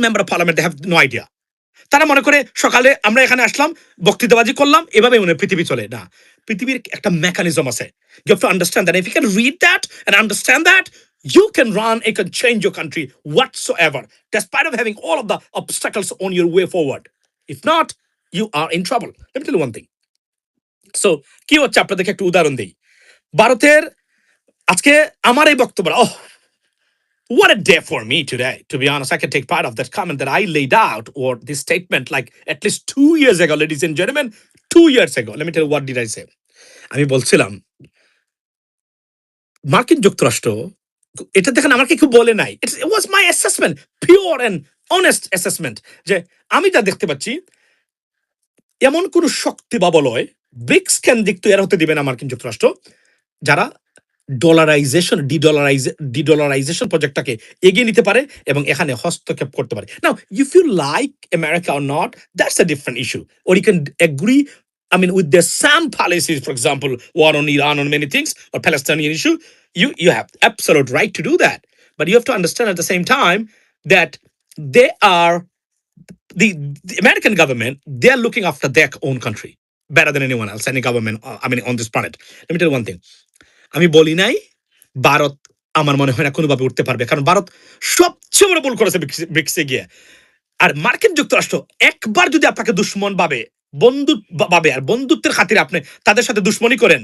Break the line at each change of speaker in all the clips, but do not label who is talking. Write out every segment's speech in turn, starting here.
Member of parliament they have no idea. তারা মনে করে সকালে আমরা এখানে আসলাম, বক্তৃতাবাজি করলাম, এভাবে মনে হয় পৃথিবী চলে না। পৃথিবীর একটা মেকানিজম আছে। You have to understand that. If you can read that and understand that, you can run, you can change your country whatsoever, despite of having all of the obstacles on your way forward. If not, you are in trouble. Let me tell you one thing. So, কি হচ্ছে আপনাদেরকে একটু উদাহরণ দেই। ভারতের আজকে আমার এই বক্তব্য, what a day for me today. To be honest, I can take part of that comment that I laid out or this statement like at least 2 years ago, ladies and gentlemen, 2 years ago. Let me tell you what did I say. আমি বলছিলাম মার্কিন যুক্তরাষ্ট্র, এটা দেখেন আমাকে কেউ বলে নাই, it was my assessment, pure and honest assessment, যে আমি যা দেখতে পাচ্ছি এমন কোন শক্তি বা বলয় ব্রিক্স কেন্দ্রিক তৈরি হতে দিবে না মার্কিন যুক্তরাষ্ট্র, যারা ডিডলারাইজেশন প্রজেক্টটাকে এগিয়ে নিতে পারে এবং এখানে হস্তক্ষেপ করতে পারে। Now if you like America or not, that's a different issue, or you can agree, I mean, with their some policies, for example, war on Iran, on many things, or Palestinian issue, you have absolute right to do that. But you have to understand at the same time that they are the American government, they are looking after their own country better than anyone else, any government, I mean, on this planet. Let me tell you one thing. আমি বলি নাই ভারত আমার মনে হয় না কোনোভাবে উঠতে পারবে, কারণ ভারত সবচেয়ে বড় ভুল করেছে ব্রিক্সে গিয়ে। আর মার্কিন যুক্তরাষ্ট্র একবার যদি আপনাকে দুশ্মন ভাবে, বন্ধু ভাবে, আর বন্ধুত্বের খাতিরে আপনি তাদের সাথে দুশ্মনী করেন,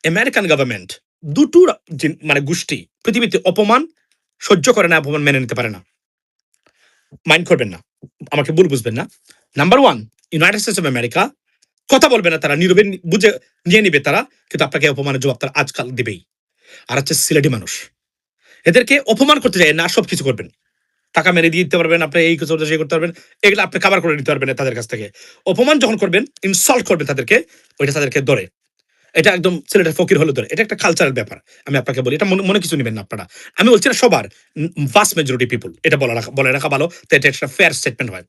আমেরিকান গভর্নমেন্ট দুটো মানে গোষ্ঠী পৃথিবীতে অপমান সহ্য করে না, অপমান মেনে নিতে পারে না। মাইন্ড করবেন না, আমাকে ভুল বুঝবেন না। Number one, United states of America কথা বলবে না, তারা নীরবে বুঝে নিয়ে নিবে তারা, কিন্তু আপনাকে অপমানের জবাব তারা আজকাল দিবেই। আর হচ্ছে সিলেটি মানুষ, এদেরকে অপমান করতে যায় না, সবকিছু করবেন, টাকা মেরে দিয়ে দিতে পারবেন, আপনি এই কিছু সেই করতে পারবেন, এগুলো আপনি কাভার করে নিতে পারবেন তাদের কাছ থেকে। অপমান যখন করবেন, ইনসাল্ট করবেন তাদেরকে, ওইটা তাদেরকে ধরে, এটা একদম সিলেটের ফকির হলে ধরে, এটা একটা কালচারাল ব্যাপার। আমি আপনাকে বলি, এটা মনে কিছু নেবেন না আপনারা, আমি বলছি না সবার, ভাস্ট মেজরিটি পিপল, এটা বলে রাখা ভালো, তো এটা একটা ফেয়ার স্টেটমেন্ট হয়।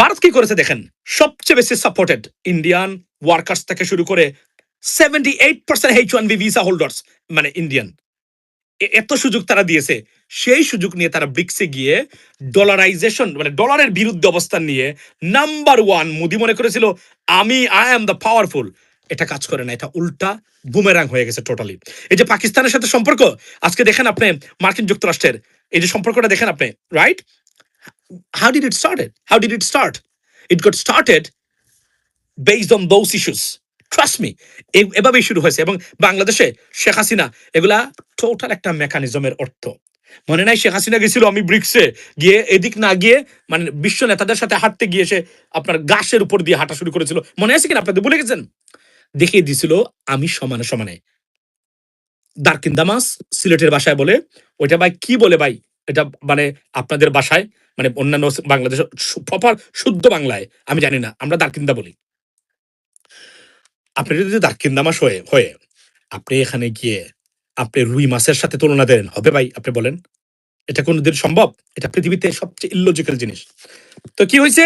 ভারত কি করেছে দেখেন, সবচেয়ে বেশি সাপোর্টেড ইন্ডিয়ান ওয়ার্কার্স থেকে শুরু করে 78% H1B ভিসা হোল্ডার্স, মানে ইন্ডিয়ান, এত সুযোগ তারা দিয়েছে। সেই সুযোগ নিয়ে তারা ব্রিক্সে গিয়ে ডলারাইজেশন, মানে ডলারের বিরুদ্ধে অবস্থান নিয়ে নাম্বার ওয়ান, মোদি মনে করেছিল আই এম দ্য পাওয়ারফুল। এটা কাজ করে না, এটা উল্টা বুমেরাং হয়ে গেছে টোটালি। এই যে পাকিস্তানের সাথে সম্পর্ক, আজকে দেখেন আপনি মার্কিন যুক্তরাষ্ট্রের এই যে সম্পর্কটা দেখেন আপনি, right? How did it started? How did it start? It got started based on those issues. Trust me, এভাবেই শুরু হয়েছে। এবং বাংলাদেশে শেখ হাসিনা, এগুলা টোটাল একটা মেকানিজমের অর্থ। মনে নাই শেখ হাসিনা গেছিল আমি ব্রিক্সে গিয়ে, এদিক না গিয়ে মানে বিশ্ব নেতাদের সাথে হাঁটতে গিয়ে সে আপনার গাছের উপর দিয়ে হাঁটা শুরু করেছিল, মনে আছে কিনা আপনাদের, ভুলে গেছেন? দেখিয়ে দিছিল আমি সমানে সমানে। দারকিন্দা মাছ সিলেটের ভাষায় বলে, ওইটা ভাই কি বলে ভাই, এটা মানে আপনাদের ভাষায়, মানে অন্যান্য বাংলাদেশ প্রপার শুদ্ধ বাংলায় আমি জানি না, আমরা দারকিন্দা বলি। আপনি যদি দারকিন্দা মাছ হয়ে আপনি এখানে গিয়ে আপনি রুই মাছের সাথে তুলনা দেন, হবে ভাই? আপনি বলেন, এটা কোনোদিন সম্ভব? এটা পৃথিবীতে সবচেয়ে ইললজিক্যাল জিনিস। তো কি হয়েছে,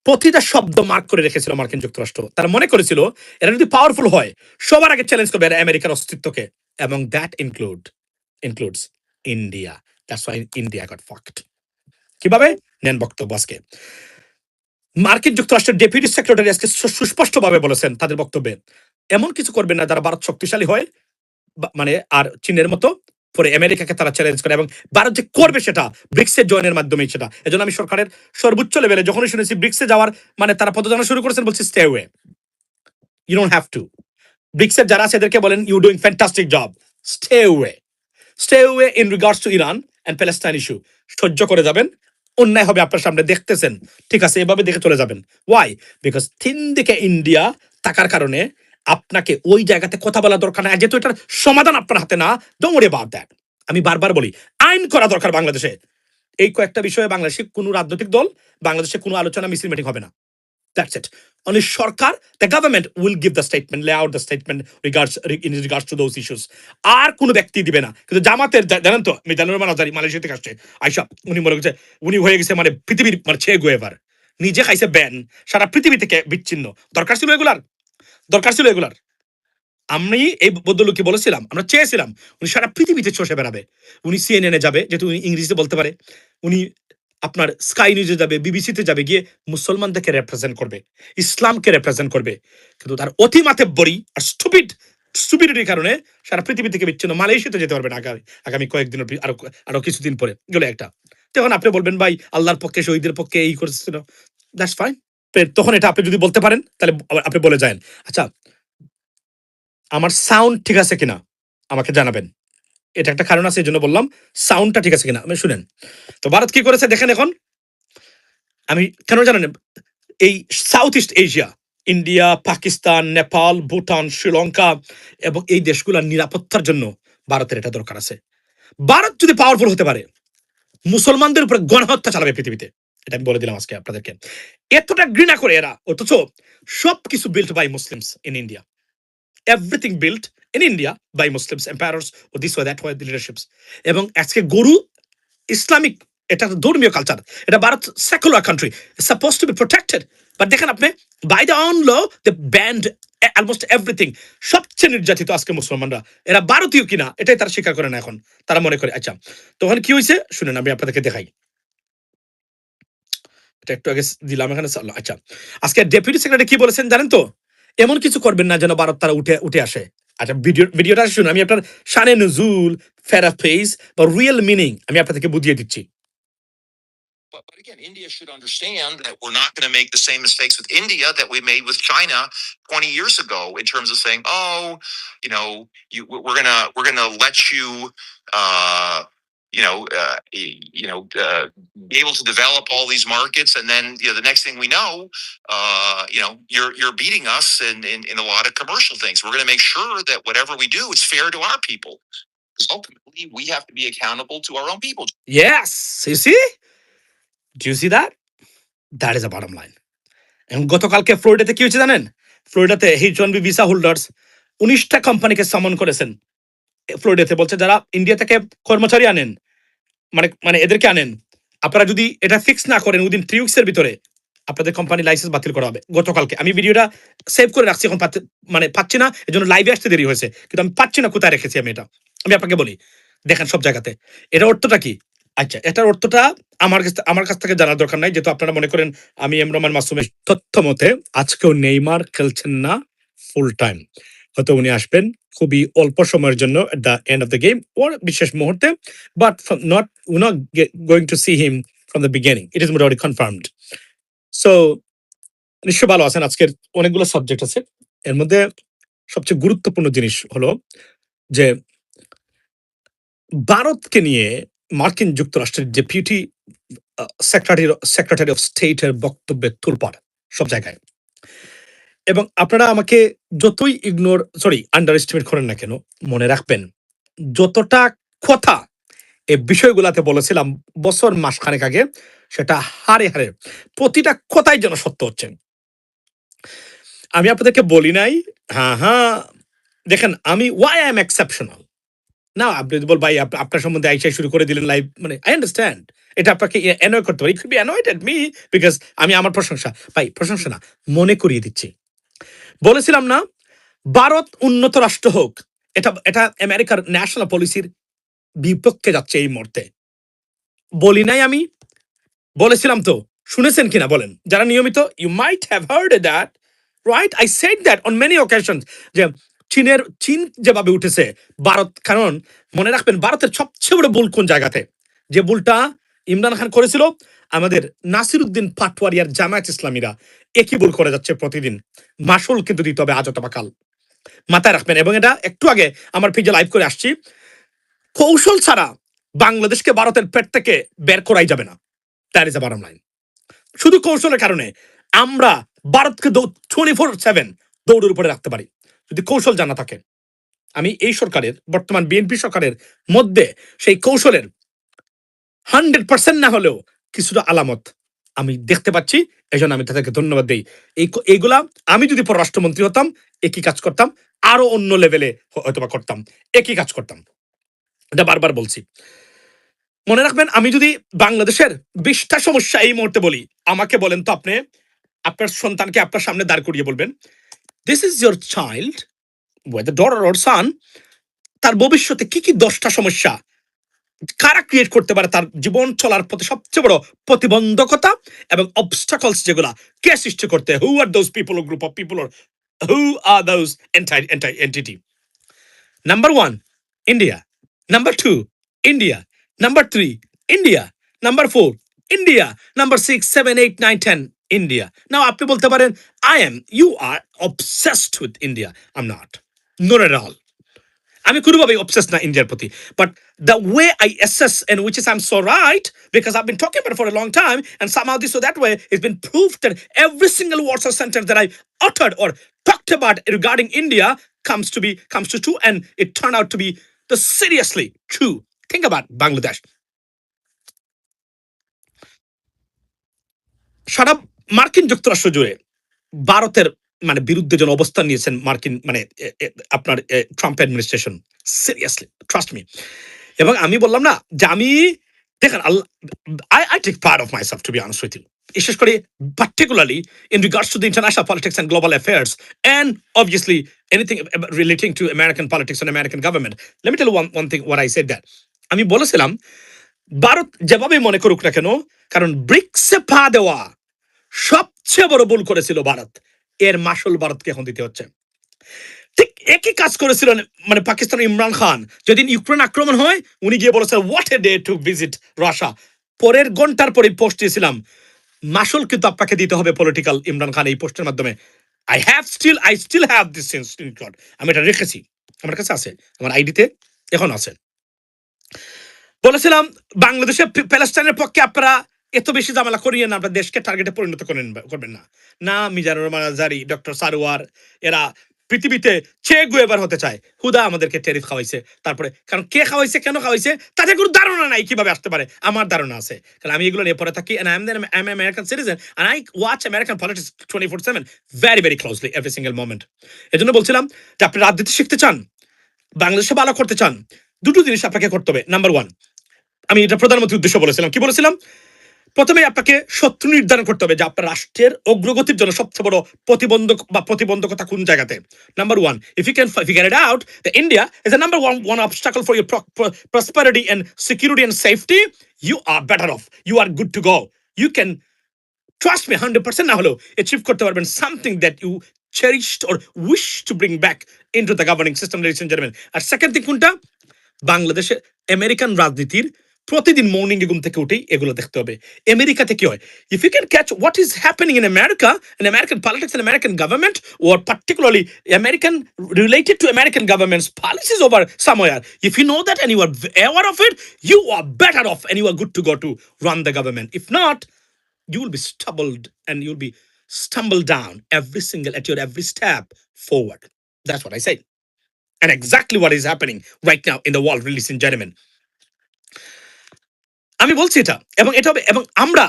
প্রতিটা শব্দ মার্ক করে রেখেছিল মার্কিন যুক্তরাষ্ট্র। তারা মনে করেছিল এরা যদি পাওয়ারফুল হয়, সবার আগে চ্যালেঞ্জ করবে এরা আমেরিকার অস্তিত্বকে, এবং that includes India. That's why India goat fucked. কিভাবে নেন বক্তব্য আজকে। মার্কিন যুক্তরাষ্ট্রের ডেপুটি সেক্রেটারি আজকে সুস্পষ্টভাবে বলেছেন তাদের বক্তব্যে, এমন কিছু করবে না যারা ভারত শক্তিশালী হয়, মানে আর চীনের মতো পরে আমেরিকাকে তারা চ্যালেঞ্জ করে, এবং ভারত যে করবে সেটা ব্রিক্সে জয়েনের মাধ্যমে সেটা। এজন্য আমি সরকারের সর্বোচ্চ লেভেলে যখনই শুনেছি ব্রিক্সে যাওয়ার মানে তারা পদযাত্রা শুরু করেছেন, বলছি stay away, you don't have to. ব্রিক্সের যারা আছে এদেরকে বলেন you doing fantastic job, stay away in regards to Iran and Palestine issue. সহ্য করে যাবেন, অন্যায় হবে আপনার সামনে দেখতেছেন, ঠিক আছে, এভাবে দেখে চলে যাবেন। ওয়াই? বিকজ তিন দিকে ইন্ডিয়া থাকার কারণে আপনাকে ওই জায়গাতে কথা বলা দরকার না, যেহেতু এটার সমাধান আপনার হাতে না। Don't worry about that. আমি বারবার বলি, আইন করা দরকার বাংলাদেশে। এই কয়েকটা বিষয়ে বাংলাদেশে কোনো রাজনৈতিক দল, বাংলাদেশে কোনো আলোচনা মিছিল মিটিং হবে না। That's it. Only Sarkar, the government will give the statement, lay out the statement in regards to those issues. আর কোনো ব্যক্তি দিবে না। কিন্তু জামাতের জানেন তো, মিজানুর রহমান আজারি মালয়েশিয়া থেকে আসছে, আইসা উনি মনে করছে উনি হয়ে গেছে মানে পৃথিবীর মানে ছে গুয়েভার, নিজে খাইছে ব্যান, সারা পৃথিবী থেকে বিচ্ছিন্ন। দরকার ছিল এগুলার। আমি এই বদলুকে বলেছিলাম, আমরা চেয়েছিলাম উনি সারা পৃথিবীতে চষে বেড়াবে, উনি সিএনএনে যাবে, যেহেতু উনি ইংরেজিতে বলতে পারে, উনি আপনার স্কাই নিউজে যাবে, বিবিসিতে যাবে, গিয়ে মুসলমানদেরকে রিপ্রেজেন্ট করবে, ইসলামকে রিপ্রেজেন্ট করবে। কিন্তু তার অতিমাতেব্বরি আর স্টুপিডিটির কারণে সারা পৃথিবী থেকে বিচ্ছিন্ন, মালয়েশিয়াতে যেতে পারবে না আগামী কয়েকদিন, আরো আরো কিছুদিন পরে গেলে একটা। তখন আপনি বলবেন ভাই আল্লাহর পক্ষে, শহীদের পক্ষে এই করছিল, দ্যাটস ফাইন। তখন এটা আপনি যদি বলতে পারেন তাহলে আপনি বলে যান, আচ্ছা আমার সাউন্ড ঠিক আছে কিনা আমাকে জানাবেন। এটা একটা কারণ আছে, এই জন্য বললাম সাউন্ডটা ঠিক আছে কিনা। আমি শুনেন তো ভারত কি করেছে দেখেন। এখন আমি কেন জানেন, এই south east Asia, India, Pakistan, Nepal, Bhutan, Sri Lanka এবং এই দেশগুলোর নিরাপত্তার জন্য ভারতের এটা দরকার আছে। ভারত যদি পাওয়ারফুল হতে পারে, মুসলমানদের উপরে গণহত্যা চালাবে পৃথিবীতে। এটা আমি বলে দিলাম আজকে আপনাদেরকে। এতটা ঘৃণা করে এরা, অথচ সবকিছু built by Muslims in India, everything built in India by Muslims empires ও this way that way leaderships. এবং আজকে গরু ইসলামিক, এটা ধর্মীয় কালচার, এটা Bharat secular country, suppose to be protected. But দেখেন আপনি, by the own law they banned almost everything. সবচেয়ে নির্যাতিত আজকে মুসলমানরা, এরা ভারতীয় কিনা এটাই তারা স্বীকার করে না এখন। তারা মনে করে আচ্ছা, তখন কি হয়েছে শুনেন, আমি আপনাদেরকে দেখাই। এটা একটু আগে দিলাম এখানে। আচ্ছা, আজকে ডেপুটি সেক্রেটারি কি বলেছেন জানেন তো? এমন কিছু করবেন না যেন ভারত তারা উঠে আসে। আচ্ছা, ভিডিওটা শুনুন, আমি আপনার শানে নজুল, প্যারাফ্রেজ বা রিয়েল মিনিং আমি আপনাদেরকে বুঝিয়ে দিচ্ছি।
But again, India should understand that we're not going to make the same mistakes with India that we made with China 20 years ago in terms of saying, "Oh, we're gonna let you, uh, be able to develop all these markets, and then the next thing we know, you're beating us in a lot of commercial things. We're going to make sure that whatever we do is fair to our people, because ultimately we have to be accountable to our own people."
Yes, you see? Do you see that? That is the bottom line. এবং গতকালকে ফ্লোরিডাতে কি হয়েছে জানেন? ফ্লোরিডাতে H1B visa holders 19টা কোম্পানিকে সামন করেছেন ফ্লোরিডাতে। বলছে যারা ইন্ডিয়া থেকে কর্মচারী আনেন, মানে এদেরকে আনেন, আপনারা যদি এটা ফিক্স না করেন উইদিন 3 উইকস এর ভিতরে, আপনাদের কোম্পানি লাইসেন্স বাতিল করা হবে। গতকালকে আমি ভিডিওটা সেভ করে রাখছি, এখন পাচ্ছি না, এজন্য লাইভে আসতে দেরি হয়েছে, কিন্তু আমি পাচ্ছি না কোথায় রেখেছি আমি এটা। আমি আপনাকে বলি, দেখেন সব জায়গাতে। এটা অর্থটা কি? আচ্ছা, এটার অর্থটা আমার কাছ থেকে জানার দরকার নাই, যেহেতু আপনারা মনে করেন আমি রহমান মাসুমের তথ্য মতে আজকেও নেইমার খেলছেন না ফুল টাইম। হয়তো উনি আসবেন খুবই অল্প সময়ের জন্য at the end of the game or বিশেষ মুহূর্তে, but we're not going to see him from the beginning. It is already confirmed. So নিশ্চয় ভালো আছেন। আজকের অনেকগুলো সাবজেক্ট আছে, এর মধ্যে সবচেয়ে গুরুত্বপূর্ণ জিনিস হলো যে ভারতকে নিয়ে মার্কিন যুক্তরাষ্ট্রের ডেপুটি সেক্রেটারি অফ স্টেটের বক্তব্যে তোলপাড় সব জায়গায়। এবং আপনারা আমাকে যতই আন্ডার এস্টিমেট করেন না কেন, মনে রাখবেন যতটা কথা এই বিষয়গুলাতে বলেছিলাম বছর মাসখানেক আগে, সেটা হারে হারে প্রতিটা কথাই যেন সত্য হচ্ছে। আমি আপনাদেরকে বলি নাই, হ্যাঁ দেখেন আমি ওয়াই আই এম এক্সেপশনাল না। আপনি যদি বল ভাই আপনার সম্বন্ধে আইসাই শুরু করে দিলেন লাইভ, মানে আই আন্ডারস্ট্যান্ড এটা আপনাকে অ্যানয় করতে পারে, it could be annoyed at me because আমি আমার প্রশংসা, ভাই প্রশংসা না, মনে করিয়ে দিচ্ছি। বলেছিলাম না ভারত উন্নত রাষ্ট্র হোক, এটা আমেরিকার ন্যাশনাল পলিসির বিপক্ষে যাচ্ছে এই মুহূর্তে। বলি নাই আমি? বলেছিলাম তো, শুনেছেন কিনা বলেন যারা নিয়মিত? You might have heard that, right? I said that on many occasions যে চীন যেভাবে উঠেছে ভারত, কারণ মনে রাখবেন ভারতের সবচেয়ে বড় ভুল কোন জায়গাতে, যে ভুলটা ইমরান খান করেছিল, আমাদের নাসির উদ্দিন পাটওয়ারিয়ার জামায়াত ইসলামীরা একই ভুল করে যাচ্ছে প্রতিদিন। মাসুল কিন্তু দিতে হবে আজ অথবা কাল, মাথায় রাখবেন। এবং এটা একটু আগে আমার পেজে লাইভ করে আসছি, কৌশল ছাড়া বাংলাদেশকে ভারতের পেট থেকে বের করাই যাবে না। That is the bottom line. শুধু কৌশলের কারণে আমরা ভারতকে 24/7 দৌড়ের উপরে রাখতে পারি, যদি কৌশল জানা থাকে। আমি এই সরকারের, বর্তমান বিএনপি সরকারের মধ্যে সেই কৌশলের 100% না হলেও কিছুটা আলামত আমি দেখতে পাচ্ছি, এই জন্য আমি তাদেরকে ধন্যবাদ দিই। এইগুলা আমি যদি পররাষ্ট্রমন্ত্রী হতাম একই কাজ করতাম, আরো অন্য লেভেলে হয়তোবা করতাম, একই কাজ করতাম। এটা বারবার বলছি। মনে রাখবেন, আমি যদি বাংলাদেশের 20টা সমস্যা এই মুহূর্তে বলি, আমাকে বলেন তো আপনি আপনার সন্তানকে আপনার সামনে দাঁড় করিয়ে বলবেন this is your child, whether daughter or son, তার ভবিষ্যতে কি কি 10টা সমস্যা কারা ক্রিয়েট করতে পারে তার জীবন চলার পথে সবচেয়ে বড় প্রতিবন্ধকতা এবং অবস্টাকলস যেগুলা কে সৃষ্টি করতে, who are those people or group of people or who are those entity? Number one, India. Number two, India. Number three, India. Number four, India. Number 6, 7, 8, 9, 10, India. Now, আপনি বলতে পারেন, you are obsessed with India. I'm not. Not at all. আমি কোনোভাবেই obsessed না ইন্ডিয়ার প্রতি, but the way I assess, and which is I'm so right, because I've been talking about it for a long time, and somehow this or that way it's been proved that every single word or sentence that I uttered or talked about regarding India comes to true, and it turned out to be the seriously true. Think about Bangladesh. সারা মার্কিন যুক্তরাষ্ট্র জুড়ে ভারতের মানে বিরুদ্ধে যেন অবস্থান নিয়েছেন মার্কিন মানে আপনার Trump administration, seriously trust me. এবং আমি বললাম না যে আমি দেখেন I take part of myself, to be honest with you, বিশেষ করে particularly in regards to the international politics and global affairs, and obviously anything relating to American politics and American government. Let me tell you one thing what I said that আমি বলেছিলাম ভারত যেভাবে মনে করুক না কেন, কারণ ব্রিক্সে পা দেওয়া সবচেয়ে বড় ভুল করেছিল ভারত, এর মাসুল ভারতকে এখন দিতে হচ্ছে। ঠিক একই কাজ করেছিলেন মানে পাকিস্তানের ইমরান খান, যেদিন ইউক্রেন আক্রমণ হয় উনি গিয়ে বলেছেন what a day to visit Russia, পরের ঘন্টার পরে পোস্ট দিয়েছিলাম মাসুল কিন্তু আপনাকে দিতে হবে পলিটিক্যাল, ইমরান খান এই পোস্টের মাধ্যমে। I still have this screenshot, আমি এটা রেখেছি, আমার কাছে আছে, আমার আইডিতে এখন আছে। বলেছিলাম বাংলাদেশে প্যালেস্টাইনের পক্ষে আপনারা এত বেশি ঝামেলা করিয়ে না, আপনার দেশকে টার্গেটে পরিণত করবেন না। না মিজানুর রহমান আজহারি, ডক্টর সারোয়ার, এরা পৃথিবীতে চে গুয়েবার হতে চায়, হুদা আমাদেরকে টেরিফ খাওয়াইছে। তারপরে কারণ কে খাওয়াইছে, কেন খাওয়াইছে, তাদের কোনো ধারণা নাই কিভাবে আসতে পারে। আমার ধারণা আছে, কারণ আমি এগুলো নিয়ে পড়ে থাকি, and I'm an American citizen and I watch American politics 24/7 very very closely every single moment. এজন্য বলছিলাম যে আপনি রাজনীতি শিখতে চান, বাংলাদেশে ভালো করতে চান, দুটো জিনিস আপনাকে করতে হবে। নাম্বার ওয়ান, আমি এটা প্রধানমন্ত্রীর উদ্দেশ্য বলেছিলাম, কি বলেছিলাম, প্রথমে আপনাকে শত্রু নির্ধারণ করতে হবে যে আপনার রাষ্ট্রের অগ্রগতির জন্য সবচেয়ে বড় প্রতিবন্ধক বা প্রতিবন্ধকতা কোন জায়গাতে। Number one, if you can figure it out that India is the number one obstacle for your prosperity and security and safety, you are better off, you are good to go, you can trust me 100% না হলেও achieve করতে পারবেন something that you cherished or wish to bring back into the governing system, ladies and gentlemen. আর second thing কোনটা, বাংলাদেশে American রাজনীতির প্রতিদিন morning ঘুম থেকে উঠেই এগুলো দেখতে হবে। আমেরিকাতে কি হয়, if you can catch what is happening in America, in American politics and American government, or particularly American related to American government's policies over somewhere, if you know that and you are aware of it, you are better off and you are good to go to run the government. If not, you will be stumbled down at your every step forward. That's what I say, and exactly what is happening right now in the world, ladies and gentlemen. আমি বলছি এটা, এবং এটা হবে, এবং আমরা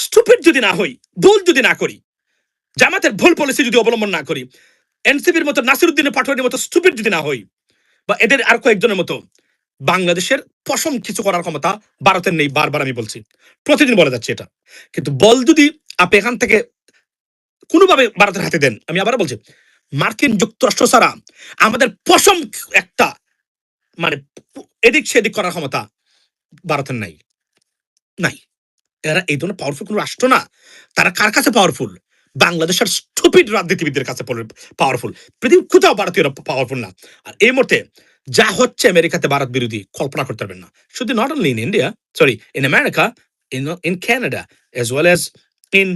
stupid যদি না হই, ভুল যদি না করি, জামাতের ভুল পলিসি যদি অবলম্বন না করি, এনসিপির মতো, নাসিরউদ্দিনের পাটোয়ারির মতো স্টুপিড যদি না হই, বা এদের আর কয়েকজনের মতো, বাংলাদেশের পশম কিছু করার ক্ষমতা ভারতের নেই। বারবার আমি বলছি, প্রতিদিন বলে যাচ্ছি এটা, কিন্তু বল যদি আপনি এখান থেকে কোনোভাবে ভারতের হাতে দেন, আমি আবার বলছি, মার্কিন যুক্তরাষ্ট্র ছাড়া আমাদের পশম একটা মানে এদিক সেদিক করার ক্ষমতা ভারতের নাই। এরা এই ধরনের পাওয়ারফুল কোন রাষ্ট্র না। তারা কার কাছে পাওয়ারফুল? বাংলাদেশের স্টুপিড রাজনীতিবিদদের কাছে পাওয়ারফুল। পৃথিবীর কোথাও ভারতীয়রা পাওয়ারফুল না। আর এই মুহূর্তে যা হচ্ছে আমেরিকাতে ভারত বিরোধী, কল্পনা করতে পারবেন না। শুধু not only in India, sorry, in America, in Canada, as well as in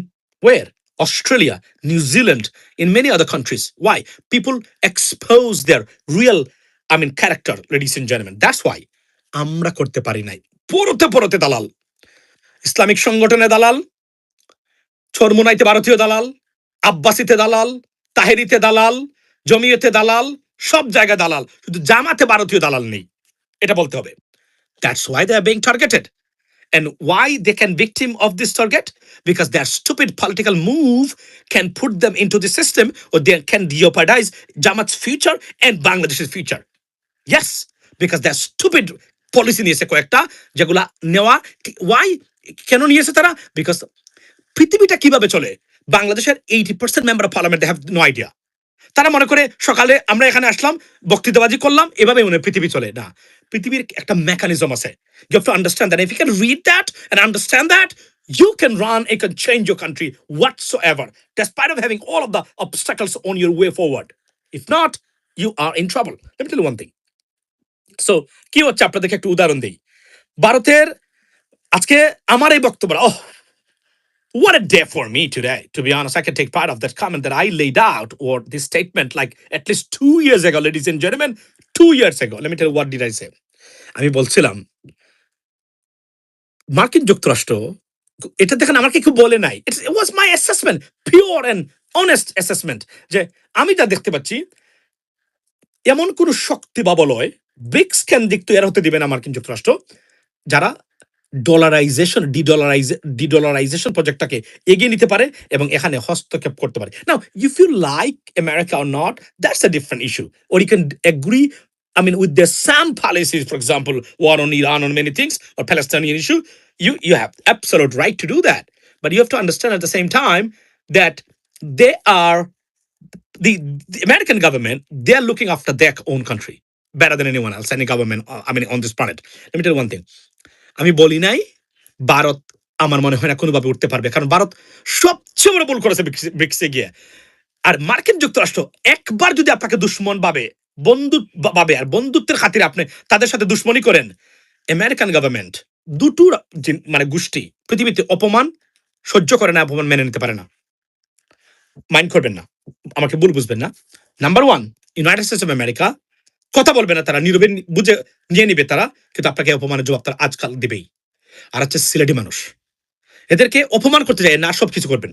where? Australia, New Zealand, in many other countries. Why? People expose their real, character, ladies and gentlemen. That's why আমরা করতে পারি নাই। পরতে দালাল, Islamic সংগঠনে দালাল, চরমুনাইতে ভারতীয় দালাল, আব্বাসিতে দালাল, তাহেরিতে দালাল, জমিয়তে দালাল, সব জায়গায় দালাল, শুধু জামাতে ভারতীয় দালাল নেই, এটা বলতে হবে। That's why they are being targeted. And why they can victim of this target? Because their stupid political move can put them into the system, or they can jeopardize Jamaat's future and Bangladesh's future. Yes, because their stupid policy নিয়েছে কয়েকটা, যেগুলা নেওয়া, why, কেন নিয়েছে তারা? Because পৃথিবীটা কিভাবে চলে, বাংলাদেশের 80% member of parliament, they have no idea. তারা মনে করে সকালে আমরা এখানে আসলাম, বক্তৃতাবাজি করলাম, এভাবে মনে পৃথিবী চলে। না, পৃথিবীর একটা মেকানিজম আছে। You have to understand that. If you can read that and understand that, you can run, you can change your country whatsoever, despite of having all of the obstacles on your way forward. If not, you are in trouble. Let me tell you one thing. So, কি হচ্ছে আপনাদেরকে একটু উদাহরণ দিই। ভারতের আজকে আমার এই বক্তব্য, what a day for me today. To be honest, I can take part of that comment that I laid out or this statement like at least 2 years ago, ladies and gentlemen. 2 years ago. Let me tell you what did I say. আমি বলছিলাম মার্কিন যুক্তরাষ্ট্র এটা দেখেন আমাকে কেউ বলে নাই। It was my assessment, pure and honest assessment, যে আমি যা দেখতে পাচ্ছি এমন কোন শক্তি বা বলয় ব্রিক্স কেন্দ্রিক তৈরি হতে দিবে না মার্কিন যুক্তরাষ্ট্র, যারা ডিডলারাইজেশন প্রজেক্টটাকে এগিয়ে নিতে পারে এবং এখানে হস্তক্ষেপ করতে পারে। Now if you like America or not, that's a different issue, or you can agree, I mean, with their some policies, for example, war on Iran, on many things, or Palestinian issue, you have absolute right to do that. But you have to understand at the same time that they are the American government, they are looking after their own country better than anyone else, any government, I mean, on this planet. Let me tell you one thing. আমি বলি নাই ভারত আমার মনে হয় না কোনোভাবে উঠতে পারবে, কারণ ভারত সবচেয়ে বড় ভুল করেছে ব্রিক্সে গিয়ে। আর মার্কিন যুক্তরাষ্ট্র একবার যদি আপনাকে দুশ্মন ভাবে, বন্ধু ভাবে, আর বন্ধুত্বের খাতিরে আপনি তাদের সাথে দুশ্মনী করেন, আমেরিকান গভর্নমেন্ট দুটো মানে গোষ্ঠী পৃথিবীতে অপমান সহ্য করে না, অপমান মেনে নিতে পারে না। মাইন্ড করবেন না, আমাকে ভুল বুঝবেন না। Number one, United states of America কথা বলবে না, তারা নীরবে বুঝে নিয়ে নিবে তারা, কিন্তু আপনাকে অপমানের জবাব তারা আজকাল দিবেই। আর হচ্ছে সিলেটি মানুষ, এদেরকে অপমান করতে যায় না, সবকিছু করবেন,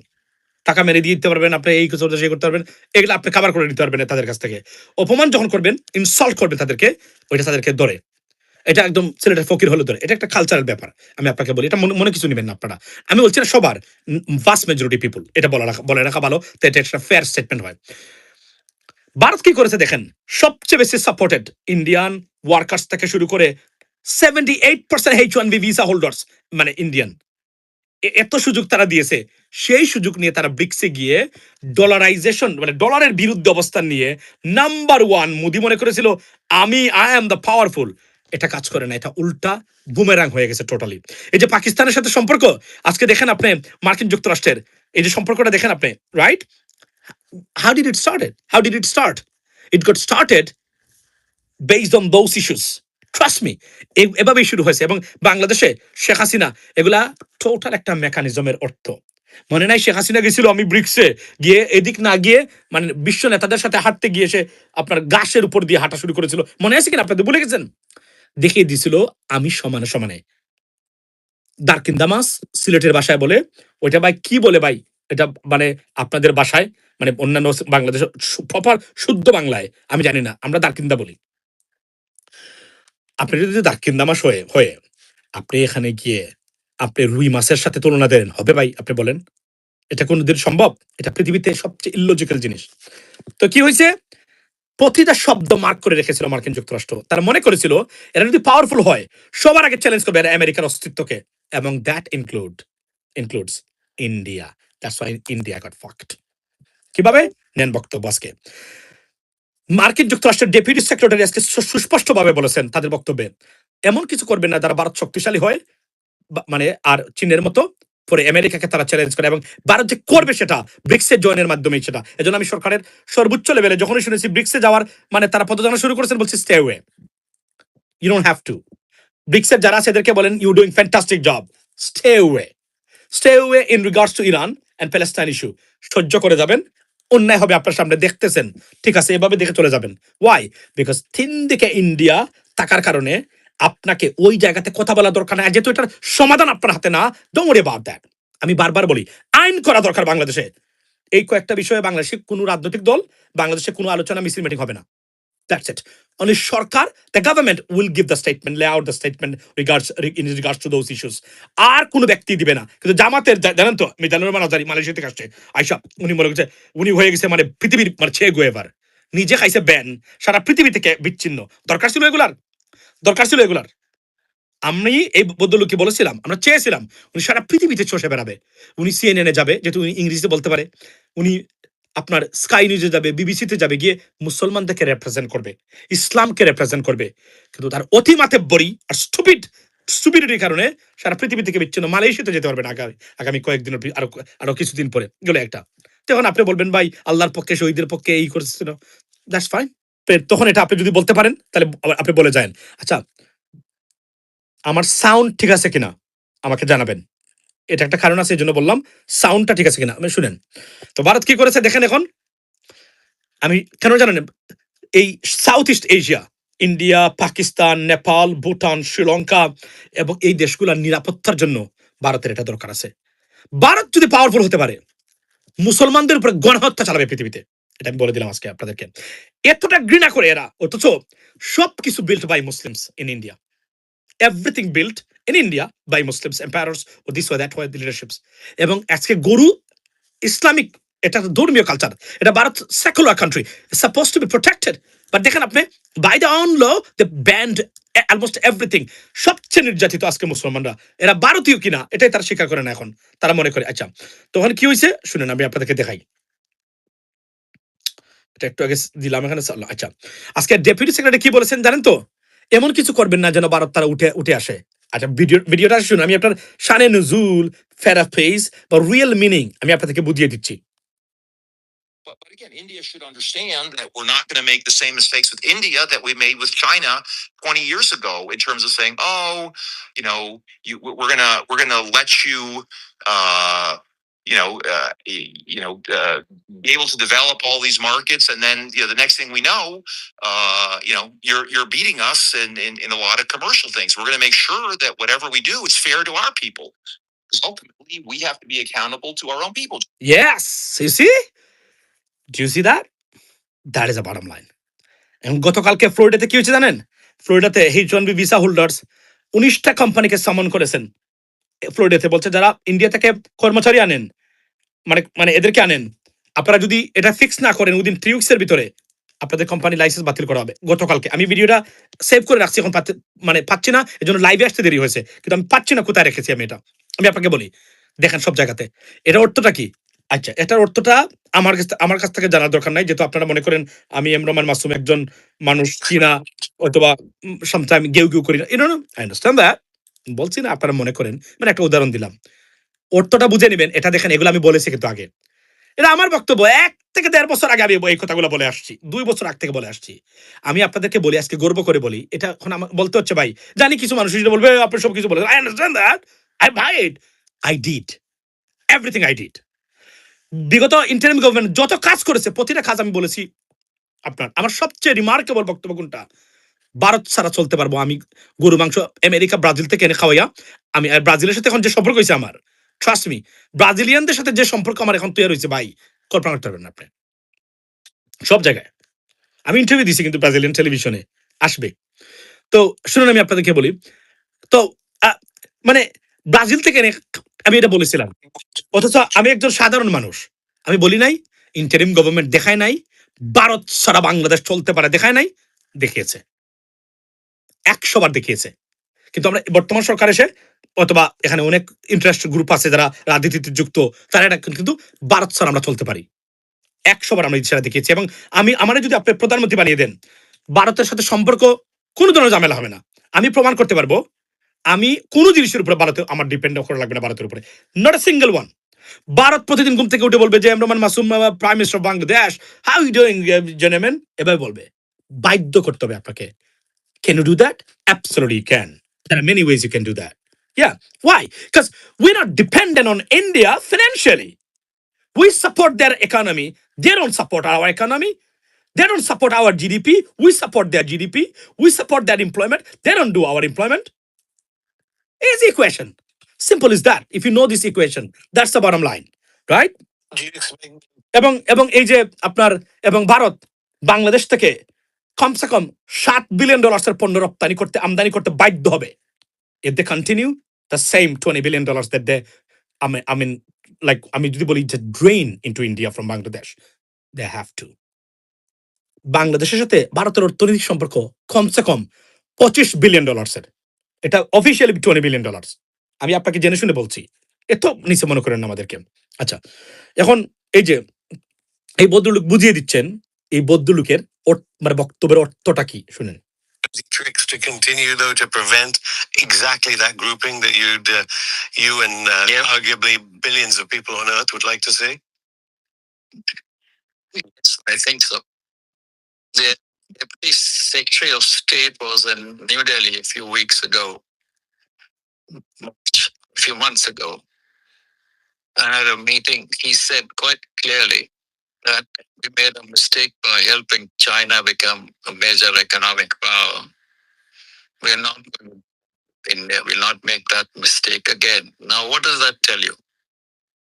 টাকা মেরে দিয়ে দিতে পারবেন, আপনি এই কিছু করতে পারবেন, এগুলো আপনি কাভার করে নিতে পারবেন তাদের কাছ থেকে। অপমান যখন করবেন, ইনসাল্ট করবেন তাদেরকে, ওইটা তাদেরকে ধরে, এটা একদম সিলেটের ফকির হলে ধরে, এটা একটা কালচারাল ব্যাপার। আমি আপনাকে বলি, এটা মনে কিছু নেবেন না আপনারা, আমি বলছি না সবার, ভাস্ট মেজরিটি পিপল, এটা বলে রাখা ভালো, তো এটা একটা ফেয়ার স্টেটমেন্ট হয়। ভারত কি করেছে দেখেন, সবচেয়ে বেশি সাপোর্টেড ইন্ডিয়ান ওয়ার্কার্স থেকে শুরু করে 78% H1B ভিসা হোল্ডার্স, মানে ইন্ডিয়ান, এত সুযোগ তারা দিয়েছে। সেই সুযোগ নিয়ে তারা ব্রিক্সে গিয়ে ডলারাইজেশন, মানে ডলারের বিরুদ্ধে অবস্থান নিয়ে নাম্বার ওয়ান, মোদি মনে করেছিল আই এম দ্য পাওয়ারফুল। এটা কাজ করে না, এটা উল্টা বুমেরাং হয়ে গেছে টোটালি। এই যে পাকিস্তানের সাথে সম্পর্ক, আজকে দেখেন আপনি মার্কিন যুক্তরাষ্ট্রের এই যে সম্পর্কটা দেখেন আপনি, right? How did it start? How did it start? It got started based on those issues. Trust me, এভাবেই শুরু হয়েছে। এবং বাংলাদেশে শেখ হাসিনা, এগুলা টোটাল একটা মেকানিজমের অর্থ। মনে নাই শেখ হাসিনা গেছিল আমি ব্রিক্সে গিয়ে, এদিক না গিয়ে মানে বিশ্ব নেতাদের সাথে হাঁটতে গিয়ে সে আপনার গাছের উপর দিয়ে হাঁটা শুরু করেছিল, মনে আছে কিনা আপনাদের? ভুলে গেছেন? দেখিয়ে দিছিল আমি সমানে সমানে। দারকিন্দামাস সিলেটের ভাষায় বলে, ওইটা ভাই কি বলে ভাই, এটা মানে আপনাদের ভাষায়, মানে অন্যান্য বাংলাদেশের প্রপার শুদ্ধ বাংলায় আমি জানি না, আমরা দারকিন্দা বলি। আপনি যদি দারকিন্দা মাস হয়ে আপনি এখানে গিয়ে আপনি রুই মাছের সাথে তুলনা দেন, হবে ভাই? আপনি বলেন, এটা কোনোদিন সম্ভব? এটা পৃথিবীতে সবচেয়ে ইললজিক্যাল জিনিস। তো কি হয়েছে, প্রতিটা শব্দ মার্ক করে রেখেছিল মার্কিন যুক্তরাষ্ট্র। তারা মনে করেছিল এরা যদি পাওয়ারফুল হয়, সবার আগে চ্যালেঞ্জ করবে এরা আমেরিকার অস্তিত্বকে, এবং that includes India. That's why India goat fucked. কিভাবে নেন বক্তব্য আজকে? মার্কিন যুক্তরাষ্ট্রের ডেপুটি সেক্রেটারি আজকে সুস্পষ্টভাবে বলেছেন তাদের বক্তব্যে, এমন কিছু করবেন না যারা ভারত শক্তিশালী হয়, মানে আর চীনের মতো পরে আমেরিকাকে তারা চ্যালেঞ্জ করে, এবং ভারত যে করবে সেটা ব্রিক্সে জয়েনের মাধ্যমেই সেটা। এজন্য আমি সরকারের সর্বোচ্চ লেভেলে যখনই শুনেছি ব্রিক্সে যাওয়ার মানে তারা পদযাত্রা শুরু করেছেন, বলছি stay away, you don't have to. ব্রিক্সের যারা আছে এদেরকে বলেন you doing fantastic job, stay away in regards to Iran and Palestine issue. সহ্য করে যাবেন, অন্যায় হবে আপনার সামনে দেখতেছেন, ঠিক আছে, এভাবে দেখে চলে যাবেন। ওয়াই? বিকজ তিন দিকে ইন্ডিয়া থাকার কারণে আপনাকে ওই জায়গাতে কথা বলা দরকার না, যেহেতু এটার সমাধান আপনার হাতে না। Don't worry about that. আমি বারবার বলি, আইন করা দরকার বাংলাদেশে। এই কয়েকটা বিষয়ে বাংলাদেশে কোনো রাজনৈতিক দল, বাংলাদেশে কোনো আলোচনা, মিছিল, মিটিং হবে না। That's it. Only Sarkar, the government will give the statement, lay out the statement in regards to those issues. আর কোনো ব্যক্তি দিবে না। কিন্তু জামাতের জানেন তো, মিজানুর রহমান আজারি মালয়েশিয়া থেকে আসছে, আইসা উনি মনে করছে উনি হয়ে গেছে মানে পৃথিবীর মানে ছে গুয়েভার, নিজে খাইছে ব্যান, সারা পৃথিবী থেকে বিচ্ছিন্ন। দরকার ছিল এগুলার? আমি এই ভদ্রলোককে বলেছিলাম, আমরা চেয়েছিলাম উনি সারা পৃথিবীতে চষে বেড়াবে, উনি সিএনএনে যাবে, যেহেতু উনি ইংরেজিতে বলতে পারে, উনি আপনার স্কাই নিউজে যাবে, বিবিসিতে যাবে, গিয়ে মুসলমানদেরকে রিপ্রেজেন্ট করবে, ইসলামকে রিপ্রেজেন্ট করবে। কিন্তু তার অতিমাতেব্বরি আর স্টুপিডিটির কারণে সারা পৃথিবী থেকে বিচ্ছিন্ন, মালয়েশিয়াতে যেতে পারবে না আগামী কয়েকদিনের আরো আরো কিছুদিন পরে, এগুলো একটা। তখন আপনি বলবেন ভাই আল্লাহর পক্ষে, শহীদের পক্ষে এই করছিল, দ্যাটস ফাইন। তখন এটা আপনি যদি বলতে পারেন তাহলে আপনি বলে যান, আচ্ছা আমার সাউন্ড ঠিক আছে কিনা আমাকে জানাবেন। এটা একটা কারণ আছে, এই জন্য বললাম সাউন্ডটা ঠিক আছে কিনা। আমি শুনেন তো ভারত কি করেছে দেখেন। এখন আমি কেন জানেন, এই south east Asia, India, Pakistan, Nepal, Bhutan, Sri Lanka এবং এই দেশগুলোর নিরাপত্তার জন্য ভারতের এটা দরকার আছে। ভারত যদি পাওয়ারফুল হতে পারে, মুসলমানদের উপরে গণহত্যা চালাবে পৃথিবীতে, এটা আমি বলে দিলাম আজকে আপনাদেরকে। এতটা ঘৃণা করে এরা, অথচ সবকিছু built by Muslims in India, everything built in India by Muslims empires ও this way that way leaderships. এবং আজকে গরু ইসলামিক, এটা ধর্মীয় কালচার, এটা Bharat secular country, suppose to be protected. But দেখেন আপনি, by the own law the banned almost everything. সবচেয়ে নির্যাতিত আজকে মুসলমানরা, এরা ভারতীয় কিনা এটাই তারা স্বীকার করে না এখন, তারা মনে করে। আচ্ছা তখন কি হয়েছে শুনেন, আমি আপনাদেরকে দেখাই। এটা একটু আগে দিলাম এখানে। আচ্ছা আজকে ডেপুটি সেক্রেটারি কি বলেছেন জানেন তো, এমন কিছু করবেন না যেন ভারত তারা উঠে আসে। আচ্ছা ভিডিওটা শুনুন, আমি আপনার শানে নজুল, ফেরাফেজ বা রিয়েল মিনিং আমি আপনাদেরকে বুঝিয়ে দিচ্ছি।
But again, India should understand that we're not going to make the same mistakes with India that we made with China 20 years ago in terms of saying, "Oh, we're gonna let you, uh, be able to develop all these markets, and then the next thing we know, you're beating us in a lot of commercial things. We're going to make sure that whatever we do is fair to our people, because ultimately we have to be accountable to our own people."
Yes, you see? Do you see that? That is a bottom line. এবং গতকালকে ফ্লোরিডাতে কি হয়েছে জানেন? ফ্লোরিডাতে H1B visa holders 19টা কোম্পানিকে সামন করেছেন ফ্লোরিডাতে, বলছে যারা ইন্ডিয়া থেকে কর্মচারী আনেন, মানে এদেরকে আনেন, আপনারা যদি এটা ফিক্স না করেন উইদিন 3 উইকস এর ভিতরে আপনাদের কোম্পানি লাইসেন্স বাতিল করা হবে। গতকালকে আমি ভিডিওটা সেভ করে রাখছি, এখন পাচ্ছি না, এজন্য লাইভে আসতে দেরি হয়েছে, কিন্তু আমি পাচ্ছি না কোথায় রেখেছি আমি এটা। আমি আপনাকে বলি, দেখেন সব জায়গাতে। এটা অর্থটা কি? আচ্ছা এটার অর্থটা আমার কাছ থেকে জানার দরকার নাই, যেহেতু আপনারা মনে করেন আমি এম রহমান মাসুম একজন মানুষ চিনা, অথবা সামটাইম গেউ করি না, আই আন্ডারস্ট্যান্ড দ্যাট, বলছি না আপনারা মনে করেন, মানে একটা উদাহরণ দিলাম, অর্থটা বুঝে নেবেন। এটা দেখেন, এগুলো আমি বলেছি কিন্তু আগে, এটা আমার বক্তব্য। 1 থেকে 1.5 বছর আগে আমি এই কথাগুলো বলে আসছি, 2 বছর আগ থেকে বলে আসছি। আমি আপনাদেরকে বলি, আজকে গর্ব করে বলি, এটা এখন আমার বলতে হচ্ছে ভাই, জানি কিছু মানুষ যেটা বলবে আপনি সব কিছু বলে, I understand that, I did everything, I did. বিগত ইন্টারিম গভর্নমেন্ট যত কাজ করেছে প্রতিটা কাজ আমি বলেছি আপনার। আমার সবচেয়ে রিমার্কেবল বক্তব্য কোনটা? ভারত ছাড়া চলতে পারবো আমি, গরু মাংস আমেরিকা ব্রাজিল থেকে এনে খাওয়াইয়া আমি। আর ব্রাজিলের সাথে এখন যে সম্পর্ক হয়েছে আমার, ট্রাস্ট মি, ব্রাজিলিয়ানদের সাথে যে সম্পর্ক আমার এখন তৈরি হয়েছে ভাই, কল্পনা করতে পারবেন না আপনি। সব জায়গায় আমি ইন্টারভিউ দিছি, কিন্তু ব্রাজিলিয়ান টেলিভিশনে আসবে। তো শুনুন আমি আপনাদেরকে বলি, তো মানে ব্রাজিল থেকে এনে আমি এটা বলেছিলাম, অথচ আমি একজন সাধারণ মানুষ, আমি বলি নাই ইন্টারিম গভর্নমেন্ট দেখায় নাই ভারত ছাড়া বাংলাদেশ চলতে পারে, দেখায় নাই, দেখিয়েছে, 100 বার দেখিয়েছে। কিন্তু আমরা বর্তমান সরকার এসে, অথবা এখানে অনেক ইন্টারেস্ট গ্রুপ আছে যারা রাজনীতিতে যুক্ত, তারা এটা কিন্তু ভারত ছাড়া আমরা চলতে পারি, 100 বার আমরা ইচ্ছা দেখিয়েছি। এবং আমার যদি আপনি প্রধানমন্ত্রী বানিয়ে দেন, ভারতের সাথে সম্পর্ক কোনো ধরনের ঝামেলা হবে না। আমি প্রমাণ করতে পারবো আমি কোনো জিনিসের উপরে ভারতে আমার ডিপেন্ড করা লাগবে না, ভারতের উপরে, not a single one. Bharat প্রতিদিন ঘুম থেকে উঠে বলবে যে M Rahman Masum prime minister of Bangladesh, how you doing gentleman, এভাবে বলবে। বাধ্য করতে হবে আপনাকে। Can you do that? Absolutely can. There are many ways you can do that. Yeah. Why? Because we're not dependent on India financially. We support their economy. They don't support our economy. They don't support our GDP. We support their GDP. We support their employment. They don't do our employment. Easy equation. Simple as that. If you know this equation, that's the bottom line. Right? এবং এই যে আপনার এবং ভারত বাংলাদেশ থেকে কমসে কম $7 billion এর পণ্য রপ্তানি করতে, আমদানি করতে বাধ্য হবে। If they continue the same $20 billion that they, I mean, like আমি যদি বলি যে drain into India from Bangladesh, they have to. বাংলাদেশের সাথে ভারতের অর্থনৈতিক সম্পর্ক কমসে কম $25 বিলিয়ন এর, এটা অফিসিয়ালি $20 বিলিয়ন। আমি আপনাকে জেনে শুনে বলছি, এত নিচে মনে করেন না আমাদেরকে। আচ্ছা এখন এই যে এই ভদ্রলোক বুঝিয়ে দিচ্ছেন এই ভদ্রলোকের মানে বক্তব্যের অর্থটা কি শুনেন।
Tricks to continue though to prevent exactly that grouping that you and arguably billions of people on earth would like to see? Yes, I think so. The Deputy Secretary of State was in New Delhi a few weeks ago, a few months ago. I had a meeting. He said quite clearly that we made a mistake by helping China become a major economic power. We're not going to, India will not make that mistake again. Now, what does that tell you?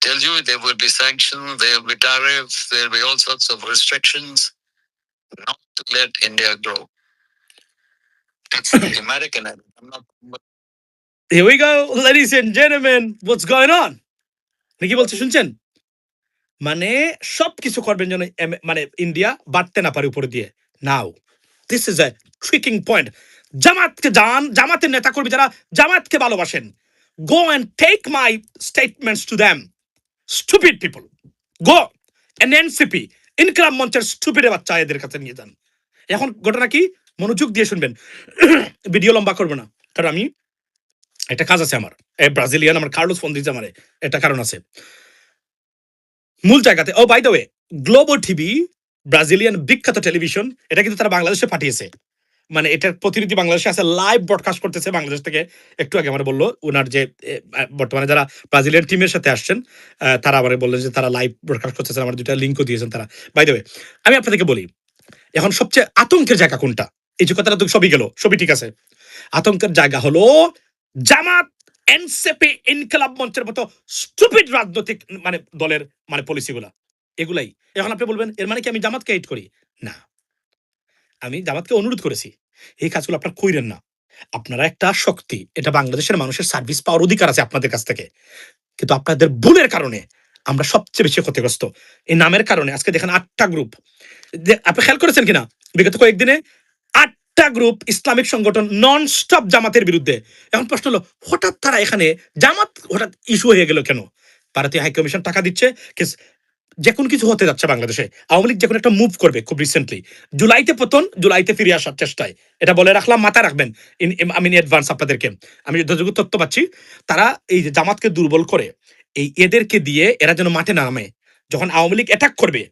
Tells you there will be sanctions, there will be tariffs, there will be all sorts of restrictions, not to let India grow. That's the American end. I'm not.
Here we go, ladies and gentlemen, what's going on? কি বলছে শুনছেন? মানে সবকিছু করবেন যেন মানে India বাড়তে না পারে উপরে দিয়ে। Now this is a tricking point. জামাতকে জামাতের নেতা কর্মী যারা জামাতকে ভালোবাসেন, go and take my statements to them, stupid people, go and NCP Inqilab মঞ্চের স্টুপিড বাচ্চা এদের কাছে নিয়ে যান। এখন ঘটনা কি, মনোযোগ দিয়ে শুনবেন, ভিডিও লম্বা করবো না, কারণ আমি একটা কাজ আছে আমার। ব্রাজিলিয়ান আমার কার্লোস ফোন দিচ্ছে আমারে, একটা কারণ আছে মূল জায়গাতে। Oh by the way, Globo TV Brazilian বিখ্যাত টেলিভিশন, এটা কিন্তু তারা বাংলাদেশে পাঠিয়েছে। মানে এটার প্রতিনিধি বাংলাদেশে আছে, লাইভ ব্রডকাস্ট করতেছে বাংলাদেশ থেকে। একটু আগে আমার বললো ওনার যে বর্তমানে যারা ব্রাজিলিয়ান টিমের সাথে আসছেন তারা আবার বললেন যে তারা লাইভ ব্রডকাস্ট করতেছেন, আমার দুটা লিঙ্কও দিয়েছেন তারা। বাই দ্য ওয়ে, আমি আপনাদেরকে বলি এখন সবচেয়ে আতঙ্কের জায়গা কোনটা। এই যে কথাটা তো সবই গেল, সবই ঠিক আছে, আতঙ্কের জায়গা হলো জামাত, এনসিপি, ইনকলাব মঞ্চের মতো স্টুপিড রাজনৈতিক মানে দলের মানে পলিসিগুলা, এগুলাই। এখন আপনি বলবেন এর মানে কি আমি জামাতকে হেট করি? না, আমি জামাতকে অনুরোধ করেছি এই কাজগুলো আপনারা কইরেন না। আপনারা একটা শক্তি, এটা বাংলাদেশের মানুষের সার্ভিস পাওয়ার অধিকার আছে আপনাদের কাছ থেকে, কিন্তু আপনাদের ভুলের কারণে আমরা সবচেয়ে বেশি ক্ষতিগ্রস্ত। এই নামের কারণে আজকে দেখেন 8টা গ্রুপ, আপনি খেয়াল করেছেন কিনা বিগত কয়েকদিনে 8টা গ্রুপ ইসলামিক সংগঠন নন স্টপ জামাতের বিরুদ্ধে। এখন প্রশ্ন হলো হঠাৎ তারা এখানে জামাত হঠাৎ ইস্যু হয়ে গেল কেন? ভারতীয় হাই কমিশন টাকা দিচ্ছে, যে কোনো কিছু হতে যাচ্ছে বাংলাদেশে। আওয়ামী লীগ যে কোনো একটা মুভ করবে খুব রিসেন্টলি, জুলাইতে পতন, জুলাইতে ফিরে আসার চেষ্টায়, এটা বলে রাখলাম, মাথায় রাখবেন আমি অ্যাডভান্স আপনাদেরকে। আমি যতটুকু তথ্য পাচ্ছি তারা এই যে জামাতকে দুর্বল করে এই এদেরকে দিয়ে এরা যেন মাঠে না নামে। যখন আওয়ামী লীগ অ্যাটাক করবে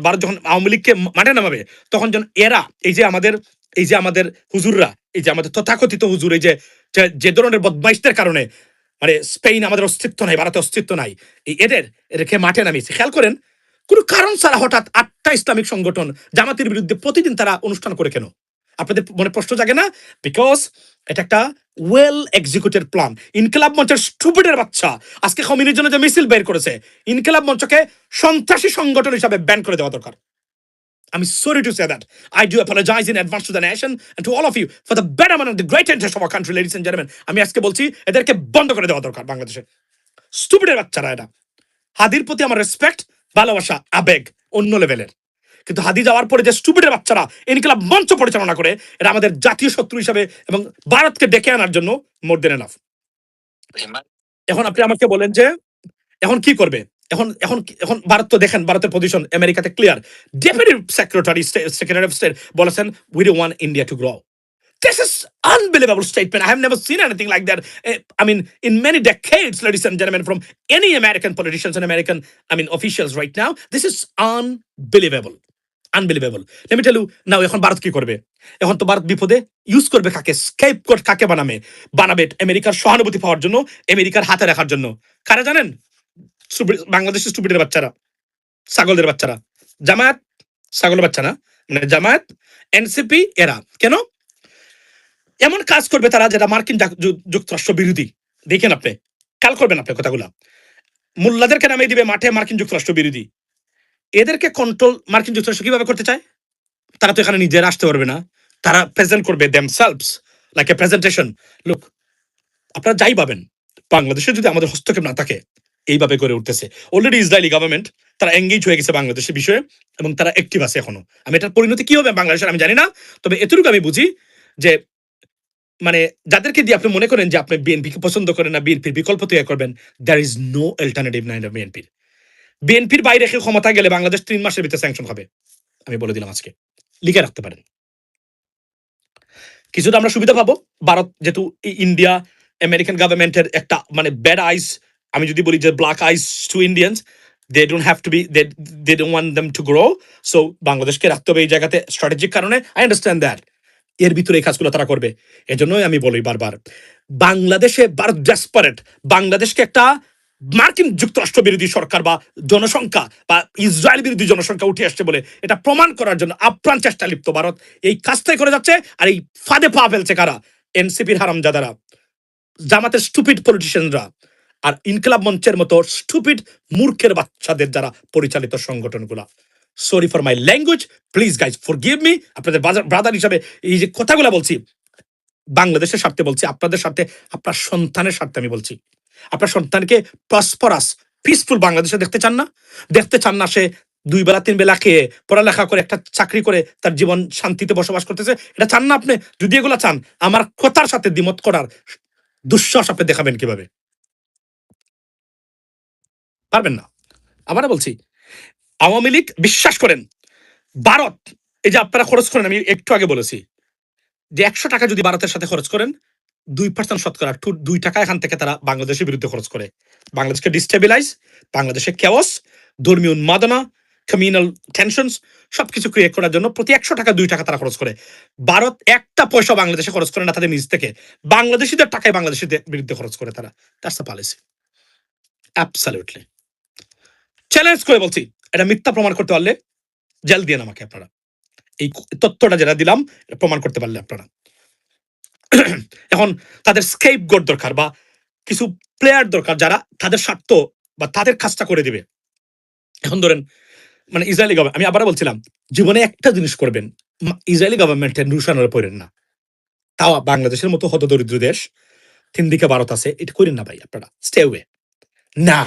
ভারত যখন আওয়ামী লীগকে মাঠে নামাবে, তখন যেন এরা এই যে আমাদের হুজুররা, এই যে আমাদের তথাকথিত হুজুর, এই যে ধরনের বদমাইশদের কারণে মানে স্পেন আমাদের অস্তিত্ব নাই, ভারতের অস্তিত্ব নাই, এই এদেরকে মাঠে নামিয়েছে। খেয়াল করেন কোন কারণ ছাড়া হঠাৎ 8টা ইসলামিক সংগঠন জামাতের বিরুদ্ধে প্রতিদিন তারা অনুষ্ঠান করে কেন? আপনাদের মনে প্রশ্ন জাগে না? বিকজ এটা একটা ওয়েল এক্সিকিউটেড প্ল্যান। ইনকিলাব মঞ্চের স্টুপিডের বাচ্চা আজকে খমিনির জন্য যে মিছিল বের করেছে, ইনকিলাব মঞ্চকে সন্ত্রাসী সংগঠন হিসাবে ব্যান করে দেওয়া দরকার। I'm sorry to say that. I do apologize in advance to the nation and to all of you for the betterment and the great interest of our country, ladies and gentlemen. আমি আজকে বলছি এদেরকে বন্ধ করে দেওয়া দরকার বাংলাদেশে। স্টুপিডের বাচ্চারা এরা। হাদির প্রতি আমার রেসপেক্ট, ভালোবাসা, আবেগ অন্য লেভেলের, কিন্তু হাদি যাওয়ার পরে যে স্টুপিডের বাচ্চারা ইনকিলাব মঞ্চ পরিচালনা করে, এটা আমাদের জাতীয় শত্রু হিসাবে এবং ভারতকে ডেকে আনার জন্য মোর দেন এনাফ। এখন আপনি আমাকে বলেন যে এখন কি করবে? এখন ভারত তো দেখেন, ভারতের পজিশন আমেরিকাতে clear. Deputy secretary of state বলেছেন we don't want India to grow. This is unbelievable statement. I have never seen anything like that. I mean, in many decades, ladies and gentlemen, from any American politicians and American, officials right now. This is unbelievable. Unbelievable. Let me tell you now, এখন ভারত কি করবে? এখন তো ভারত বিপদে, use করবে কাকে? Scapegoat কাকে বানাবে আমেরিকার সহানুভূতি পাওয়ার জন্য, আমেরিকার হাতে রাখার জন্য। কারা জানেন? বাংলাদেশের স্টুপিডের বাচ্চারা, ছাগলদের বাচ্চারা। জামায়াত ছাগলের বাচ্চা না, মানে জামায়াত, এনসিপি, এরা কেন এমন কাজ করবে তারা যেটা মার্কিন যুক্তরাষ্ট্র বিরোধী। দেখেন আপনি, খেয়াল করবেন আপনি কথাগুলা। মোল্লাদেরকে নামিয়ে দিবে মাঠে মার্কিন যুক্তরাষ্ট্র বিরোধী। এদেরকে কন্ট্রোল মার্কিন যুক্তরাষ্ট্র কিভাবে করতে চায়? তারা তো এখানে নিজেরা আসতে পারবে না, তারা প্রেজেন্ট করবে themselves like a presentation. Look, আপনারা যাই পাবেন, বাংলাদেশে যদি আমাদের হস্তক্ষেপ না থাকে, এইভাবে করে উঠতেছে। অলরেডি ইসরায়েলি গভর্নমেন্ট তারা এঙ্গেজ হয়ে গেছে বাংলাদেশের বিষয়ে এবং তারা অ্যাক্টিভ আছে এখনো। আমি এটার পরিণতি কি হবে বাংলাদেশের আমি জানি না, তবে এতটুকু আমি বুঝি যে মানে যাদেরকে দিয়ে আপনি মনে করেন যে আপনি বিএনপিকে পছন্দ করেন না, বিএনপির বিকল্প তৈরি করবেন, দ্যার ইজ নো অল্টারনেটিভ নাইন বিএনপির। বিএনপির বাইরে কেউ ক্ষমতায় গেলে বাংলাদেশ 3 মাসের ভিতরে স্যাংশন হবে, আমি বলে দিলাম আজকে, লিখে রাখতে পারেন। কিছুটা আমরা সুবিধা পাবো, ভারত যেহেতু ইন্ডিয়া আমেরিকান গভর্নমেন্টের একটা মানে ব্যাড আইস, আমি যদি বলি যে black eyes to Indians, they don't have to be, they don't want them to grow, so বাংলাদেশকে রাখতে হবে এই জায়গাতে স্ট্র্যাটেজিক কারণে, আই আন্ডারস্ট্যান্ড দ্যাট। এর ভিতরে এই কাজগুলো তারা করবে, এজন্যই আমি বলি বারবার, বাংলাদেশে ভারত ডেসপারেট, বাংলাদেশকে একটা মার্কিন যুক্তরাষ্ট্র বিরোধী সরকার বা জনসংখ্যা বা ইসরায়েল বিরোধী জনসংখ্যা উঠে আসছে বলে এটা প্রমাণ করার জন্য আপ্রাণ চেষ্টা লিপ্ত ভারত, এই কাজটাই করে যাচ্ছে। আর এই ফাঁদে পা ফেলছে কারা? এনসিপির হারামজাদারা, জামাতের স্টুপিড পলিটিশিয়ানরা, আর ইনকলাব মঞ্চের মতো স্টুপিড মূর্খের বাচ্চাদের দ্বারা পরিচালিত সংগঠনগুলা। Sorry for my language, please guys forgive me. আপনাদের ব্রাদার হিসাবে এই যে কথাগুলো বলছি, বাংলাদেশের স্বার্থে বলছি, আপনাদের স্বার্থে, আপনার সন্তানের স্বার্থে আমি বলছি। আপনার সন্তানকে প্রসপারাস পিসফুল বাংলাদেশে দেখতে চান না? দেখতে চান না সে 2 বেলা 3 বেলা খেয়ে পড়ালেখা করে একটা চাকরি করে তার জীবন শান্তিতে বসবাস করতেছে? এটা চান না আপনি? যদি এগুলো চান, আমার কথার সাথে দ্বিমত করার দুঃসাহস আপনি দেখাবেন কিভাবে? পারবেন না। আবারও বলছি, আওয়ামী লীগ, বিশ্বাস করেন, ভারত, এই যে আপনারা খরচ করেন, আমি একটু আগে বলেছি যে 100 টাকা যদি ভারতের সাথে খরচ করেন, 2% শতকরা 2 টাকা এখান থেকে তারা বাংলাদেশের বিরুদ্ধে খরচ করে। বাংলাদেশকে ডিস্টেবিলাইজ, বাংলাদেশে কেওস, ধর্মীয় উন্মাদনা, কমিউনাল টেনশনস সবকিছু ক্রিয়েট করার জন্য প্রতি 100 টাকা 2 টাকা তারা খরচ করে। ভারত একটা পয়সা বাংলাদেশে খরচ করে না তাদের নিজ থেকে, বাংলাদেশিদের টাকায় বাংলাদেশিদের বিরুদ্ধে খরচ করে তারা। That's the policy. Absolutely challenge করে বলছি, এটা মিথ্যা প্রমাণ করতে পারলে জেল দিয়ে আমাকে আপনারা, এই তথ্যটা যেটা দিলাম এটা প্রমাণ করতে পারলে আপনারা। এখন তাদের স্কেপ গোট দরকার বা কিছু প্লেয়ার দরকার যারা তাদের স্বার্থ বা তাদের কাজটা করে দিবে। এখন ধরেন মানে ইসরায়েলি গভর্নমেন্ট, আমি আবার বলছিলাম, জীবনে একটা জিনিস করবেন, ইসরায়েলি গভর্নমেন্টের রুশানোর পড়েন না, তাও বাংলাদেশের মতো হতদরিদ্র দেশ, 3 দিকে ভারত আছে, এটা করেন না ভাই আপনারা, স্টে ওয়ে। না,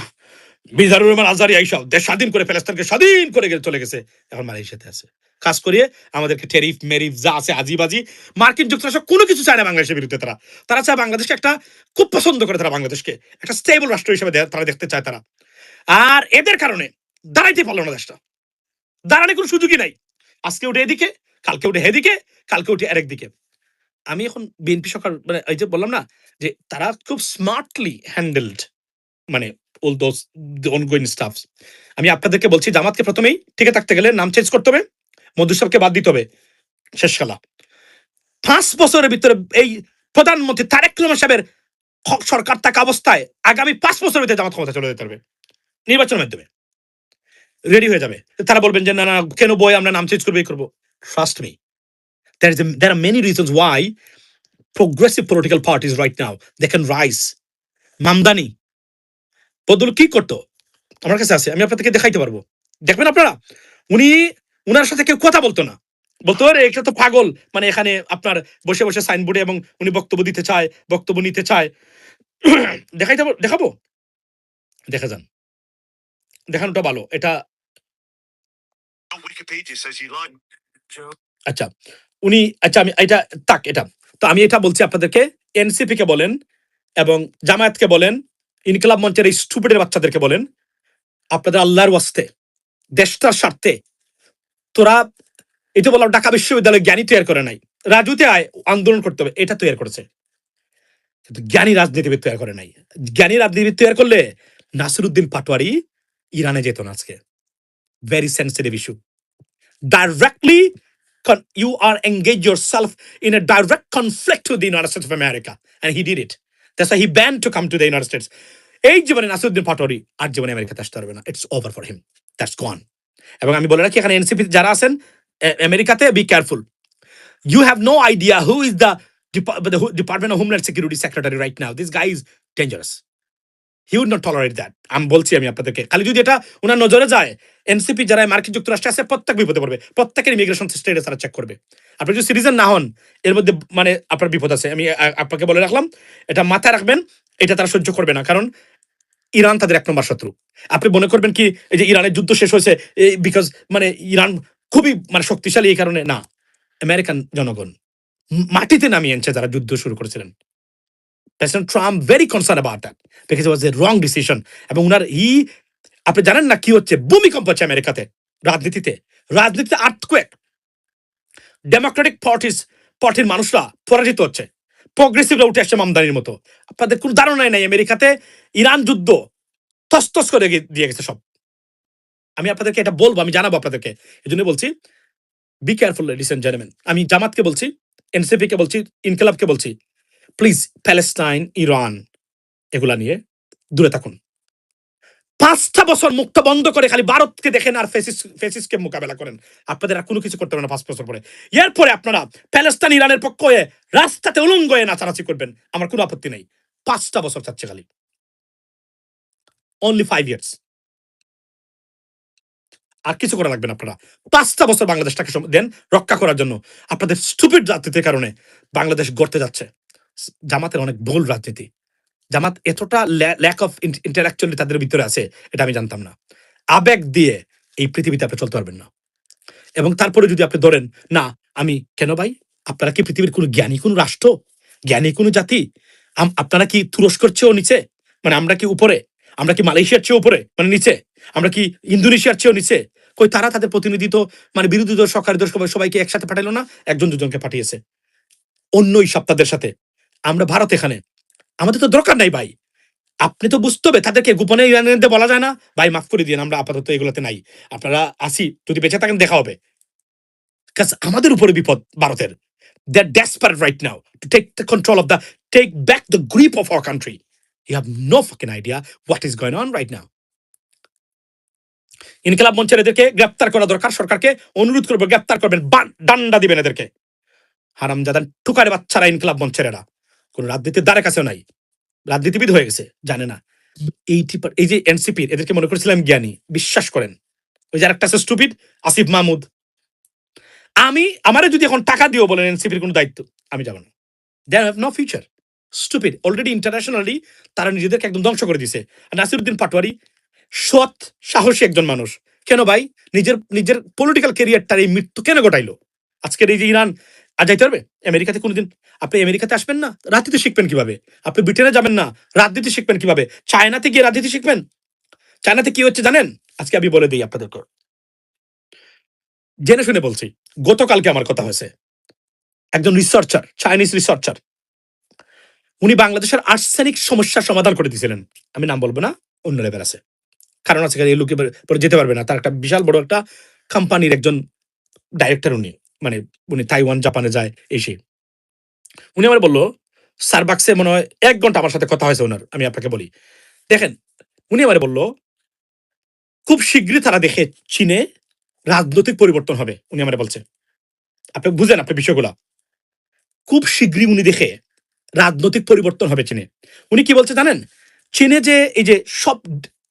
বিজারুর রহমান আজহারি এইসব দেশ স্বাধীন করে ফেলেস্তানকে স্বাধীন করে চলে গেছে, এখন মালয়েশিয়াতে আছে কাজ করিয়ে আমাদেরকে টেরিফ মেরিফ যা আছে আজিবাজি। মার্কিন যুক্তরাষ্ট্র কোনো কিছু চায় না বাংলাদেশের বিরুদ্ধে, তারা তারা চায় বাংলাদেশকে একটা, খুব পছন্দ করে তারা বাংলাদেশকে একটা স্টেবল রাষ্ট্র হিসেবে তারা দেখতে চায় তারা। আর এদের কারণে দাঁড়াইতে পারলো না দেশটা, দাঁড়ানোর কোনো সুযোগই নাই। আজকে উঠে এদিকে, কালকে উঠে হেদিকে, কালকে উঠে আরেক দিকে। আমি এখন বিএনপি সরকার মানে এই যে বললাম না যে তারা খুব স্মার্টলি হ্যান্ডেলড, মানে all those the ongoing stuffs। আমি আপনাদেরকে বলছি, জামাতকে প্রথমেই টিকে থাকতে গেলে নাম চেঞ্জ করতে হবে, মধু সাহেবকে বাদ দিতে হবে, শেষ খেলা। 5 বছরের ভিতরে এই প্রধানমন্ত্রী তারেক রহমান সাহেবের সরকার থাকা অবস্থায় আগামী 5 বছরের ভিতরে জামাত ক্ষমতা চলে যেতে পারবে নির্বাচনের মাধ্যমে, রেডি হয়ে যাবে। তারা বলবেন যে না না কেন বই আমরা নাম চেঞ্জ করবো, করবো। Trust me, there are many reasons why progressive political parties right now they can rise। Mamdani বদল কি করতো আমার কাছে আছে, আমি আপনাদেরকে দেখাইতে পারবো, দেখবেন আপনারা। উনি, উনার সাথে কেউ কথা বলতো না, বলতো আরে এটা তো পাগল, মানে এখানে আপনার বসে বসে সাইনবোর্ডে, এবং উনি বক্তব্য দিতে চায়, বক্তব্য নিতে চায়। দেখাবো, দেখা যান, দেখানোটা ভালো এটা। আচ্ছা উনি, আচ্ছা আমি এটা তাক এটা, তো আমি এটা বলছি আপনাদেরকে, এনসিপি কে বলেন এবং জামায়াতকে বলেন, ইনকিলাব মঞ্চের এই স্টুপিডের বাচ্চাদেরকে বলেন, আপনাদের আল্লাহর ওয়াস্তে, দেশটার স্বার্থে, তোরা এই তো বললাম ঢাকা বিশ্ববিদ্যালয় জ্ঞানী তৈরি করে নাই, রাজুতে আয় আন্দোলন করতে হবে, এটা তৈরি করেছে, কিন্তু জ্ঞানী রাজনীতিবিদ তৈরি করে নাই। জ্ঞানী রাজনীতিবিদ তৈরি করলে নাসিরুদ্দিন পাটোয়ারি ইরানে যেত না আজকে। Very sensitive issue, directly you are engaged yourself in a direct conflict with the United States of America, and he did it. That's why he banned to come to the United States. এই জীবনে নাসিরুদ্দিন পাটোয়ারি আর জীবনে আমেরিকাতে আসতে পারবে না, it's over for him, that's gone. এবং আমি বলে রাখি এখানে এনসিপি যারা আছেন আমেরিকাতে, be careful, you have no idea who is the Department of Homeland Security Secretary right now. This guy is dangerous. He would not tolerate that. আমি বলছি আমি আপনাদেরকে, খালি যদি এটা ওনার নজরে যায়, এনসিপি যারা মার্কিন যুক্তরাষ্ট্রে আছে প্রত্যেক বিপদে পড়বে, প্রত্যেকের ইমিগ্রেশন স্টেটাস তারা চেক করবে। আপনি যদি সিটিজেন না হন, এর মধ্যে মানে আপনার বিপদ আছে। আমি আপনাকে বলে রাখলাম, এটা মাথায় রাখবেন, এটা তারা সহ্য করবে না, কারণ ইরান তাদের 1 নম্বর শত্রু। আপনি মনে করবেন কি এই যে ইরানের যুদ্ধ শেষ হয়েছে বিকজ মানে ইরান খুবই মানে শক্তিশালী এই কারণে না, আমেরিকান জনগণ মাটিতে নামিয়ে এনেছে যারা যুদ্ধ শুরু করেছিলেন। President Trump very concerned about that because it was a wrong decision. এবং উনার আপনি জানেন না কি হচ্ছে? ভূমিকম্প হচ্ছে আমেরিকাতে, রাজনীতিতে আর্থকোয়েক। ডেমোক্রেটিক পার্টির মানুষরা পরাজিত হচ্ছে, প্রগ্রেসিভরা উঠে আসছে মামদানির মতো। আপনাদের কোনো ধারণাই নাই আমেরিকাতে ইরান যুদ্ধ তস্তস করে দিয়ে গেছে সব। আমি আপনাদেরকে এটা বলবো, আমি জানাবো আপনাদেরকে। এই জন্য বলছি, be careful ladies and gentleman. আমি জামাতকে বলছি, এনসিপি কে বলছি, ইনকিলাবকে বলছি, প্লিজ প্যালেস্টাইন, ইরান এগুলা নিয়ে দূরে থাকুন। 5টা বছর মুখটা বন্ধ করে খালি ভারতকে দেখেন আর ফেসিসকে মোকাবেলা করেন। আপনাদের আর কোনো কিছু করতে হবে না 5 বছর পরে। এরপরে আপনারা প্যালেস্টাইন ইরানের পক্ষ হয়ে রাস্তাতে উলঙ্গ হয়ে নাচানাচি করবেন, আমার কোনো আপত্তি নেই। 5টা বছর চাচ্ছে খালি, অনলি 5 ইয়ার্স। আর কিছু করা লাগবে না। আপনারা 5টা বছর বাংলাদেশটাকে দেন রক্ষা করার জন্য। আপনাদের স্টুপিড রাজনীতির কারণে বাংলাদেশ গড়তে যাচ্ছে। জামাতের অনেক ভুল রাজনীতি। জামাত এতটা ল্যাক অফ ইন্টালেকচুয়ালি তাদের ভিতরে আছে, এটা আমি জানতাম না। আবেগ দিয়ে এই পৃথিবীতে আপনি চলতে পারবেন না। এবং তারপরে যদি আপনি ধরেন না, আমি কেন ভাই, আপনারা কি পৃথিবীর কোনো জ্ঞানী কোনো রাষ্ট্র, জ্ঞানী কোনো জাতি? আপনারা কি তুরস্কর চেয়েও নিচে? মানে আমরা কি উপরে? আমরা কি মালয়েশিয়ার চেয়েও উপরে, মানে নিচে? আমরা কি ইন্দোনেশিয়ার চেয়েও নিচে? কই তারা তাদের প্রতিনিধি তো মানে বিরোধী দল, সরকারি দল সবাইকে একসাথে পাঠাইলো না, একজন দুজনকে পাঠিয়েছে অন্য সপ্তাহদের সাথে। আমরা ভারত এখানে, আমাদের তো দরকার নাই ভাই। আপনি তো বুঝতে হবে তাদেরকে গোপনে ইরানিয়ানদের বলা যায় না, ভাই মাফ করে দিন, আমরা আপাতত এগুলোতে নাই, আপনারা আসি, যদি বেঁচে থাকেন দেখা হবে। আমাদের উপরে বিপদ ভারতের। They're desperate right now to take back the grip of our country. You have no fucking idea what is going on right now. ইনকিলাব মঞ্চের এদেরকে গ্রেপ্তার করা দরকার, সরকারকে অনুরোধ করবো গ্রেপ্তার করবেন, ডান্ডা দিবেন এদেরকে। হারামজাদা টুকারে বাচ্চারা ইনকিলাব মঞ্চের, এরা কোন রাজনীতির দ্বারে কাছেও নাই, রাজনীতিবিদ হয়ে গেছে, জানে না। এই যে এনসিপি, এদেরকে মনে করেছিলাম জ্ঞানী, বিশ্বাস করেন। ওই যে একটা স্টুপিড আসিফ মাহমুদ, আমারে যদি এখন টাকা দিও বলেন এনসিপির কোনো দায়িত্ব, আমি যাব না। They have no future, stupid. Already internationally তারা নিজেদেরকে একদম ধ্বংস করে দিছে। নাসিরউদ্দিন পাটোয়ারি সৎ সাহসী একজন মানুষ, কেন ভাই নিজের পলিটিক্যাল ক্যারিয়ারটার এই মৃত্যু কেন ঘটাইলো? আজকের এই যে ইরান আর যাইতে পারবে আমেরিকাতে? কোনোদিন আপনি আমেরিকাতে আসবেন না, রাজনীতি শিখবেন কিভাবে? আপনি ব্রিটেনে যাবেন না, রাজনীতি শিখবেন কিভাবে? চায়নাতে গিয়ে রাজনীতি শিখবেন? চায়নাতে কি হচ্ছে জানেন? আজকে আমি বলে দিই আপনাদেরকে, জেনে শুনে বলছি। গতকালকে আমার কথা হয়েছে একজন রিসার্চার, চাইনিজ রিসার্চার, উনি বাংলাদেশের আর্সেনিক সমস্যার সমাধান করে দিয়েছিলেন। আমি নাম বলবো না, অন্য লেভেল আছে, কারণ আছে এই লোকে পরে যেতে পারবে না। তার একটা বিশাল বড় একটা কোম্পানির একজন ডাইরেক্টর উনি, মানে উনি তাইওয়ান জাপানে যায় এসে। উনি আমার বললো সারবাক্সে মনে হয় 1 ঘন্টা আমার সাথে কথা হয়েছে ওনার। আমি আপনাকে বলি, দেখেন, উনি আমার বললো খুব শীঘ্রই তারা দেখে চীনে রাজনৈতিক পরিবর্তন হবে। উনি আমার বলছে, আপনি বুঝেন আপনি বিষয়গুলা, খুব শীঘ্রই উনি দেখে রাজনৈতিক পরিবর্তন হবে চীনে। উনি কি বলছে জানেন? চীনে যে এই যে সব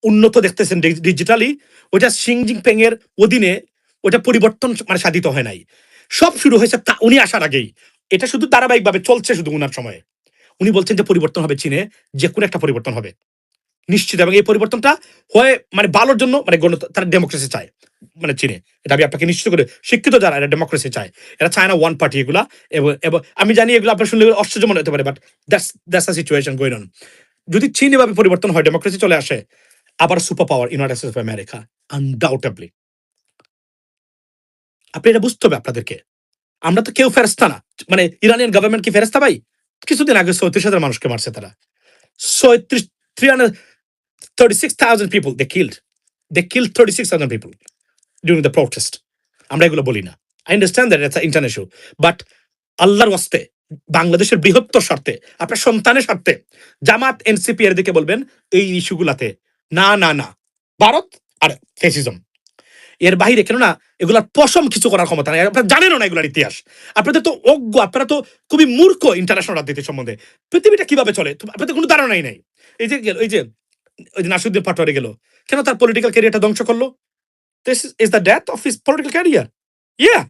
উন্নত দেখতেছেন ডিজিটালি, ওটা শি জিনপিং এর অধীনে ওটা পরিবর্তন মানে সাধিত হয় নাই, সব শুরু হয়েছে উনি আসার আগেই। এটা শুধু ধারাবাহিকভাবে চলছে শুধু উনার সময়ে। উনি বলছেন যে পরিবর্তন হবে চীনে, যে কোনো একটা পরিবর্তন হবে নিশ্চিত, এবং এই পরিবর্তনটা হয় মানে ভালোর জন্য, মানে তারা ডেমোক্রেসি চায় মানে চীনে। এটা আমি আপনাকে নিশ্চিত করে, শিক্ষিত যারা এরা ডেমোক্রেসি চায়, এরা চায় না ওয়ান পার্টি এগুলা। এবং আমি জানি এগুলো আপনার শুনলে আশ্চর্য মনে হতে পারে, but that's a situation going on. যদি চীন এভাবে পরিবর্তন হয়, ডেমোক্রেসি চলে আসে, আবার super power United states of America undoubtedly. আপনি এটা বুঝতে হবে আপনাদেরকে। আমরা তো কেউ ফেরেস্তা না, মানে ইরানিয়ান গভর্নমেন্ট কি ফেরেস্তা ভাই? কিছুদিন আগে 37,000 মানুষকে মারছে তারা। 36,000 people they killed. They killed 36,000 people during the protest. আমরা এগুলো বলি না। I understand that it's an international, but আল্লাহর ওয়াস্তে বাংলাদেশের বৃহত্তর স্বার্থে, আপনার সন্তানের স্বার্থে জামাত এনসিপি এর দিকে বলবেন এই ইস্যুগুলাতে না না না, ভারত আর ফেসিজম এর বাইরে, কেননা এগুলার পশম কিছু করার ক্ষমতা নাই। আপনারা জানেনও না এগুলার ইতিহাস, আপনাদের তো অজ্ঞ, আপনারা তো খুবই মূর্খ ইন্টারন্যাশনাল রাজনীতি সম্বন্ধে। পৃথিবীটা কিভাবে চলে আপনাদের কোনো ধারণাই নাই। এই যে ওই যে নাসিরউদ্দিন পাটোয়ারি গেল, কেন তার পলিটিক্যাল ক্যারিয়ারটা ধ্বংস করলো? This is the death of his political career. Yeah,